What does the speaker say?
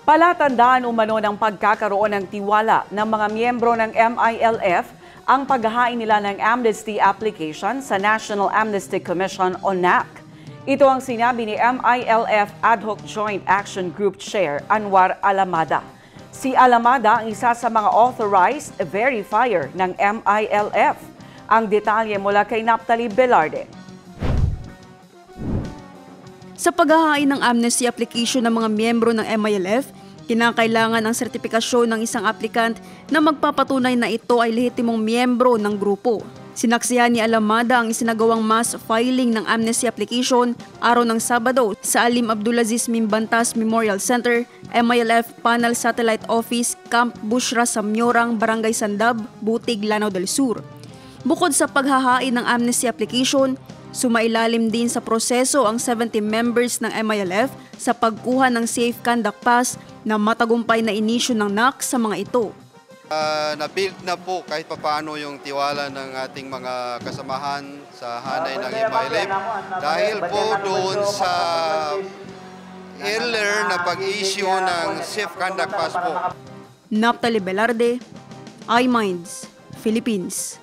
Palatandaan umano ng pagkakaroon ng tiwala ng mga miyembro ng MILF ang paghahain nila ng amnesty application sa National Amnesty Commission o NAC. Ito ang sinabi ni MILF Ad Hoc Joint Action Group Chair Anwar Alamada. Si Alamada ang isa sa mga authorized verifier ng MILF. Ang detalye mula kay Naphtali Velarde. Sa paghahain ng amnesty application ng mga miyembro ng MILF, kinakailangan ang sertipikasyon ng isang aplikant na magpapatunay na ito ay lehitimong miyembro ng grupo. Sinaksihan ni Alamada ang isinagawang mass filing ng amnesty application araw ng Sabado sa Alim Abdulaziz Mimbantas Memorial Center, MILF Panel Satellite Office, Camp Bushra sa Myorang, Barangay Sandab, Butig, Lanao del Sur. Bukod sa paghahain ng amnesty application, sumailalim din sa proseso ang 70 members ng MILF sa pagkuha ng Safe Conduct Pass na matagumpay na inisyu ng NAC sa mga ito. Na-build na po kahit papaano yung tiwala ng ating mga kasamahan sa hanay ng MILF dahil po doon sa earlier na pag-issue ng Safe Conduct Pass po. Naphtali Velarde, iMinds, Philippines.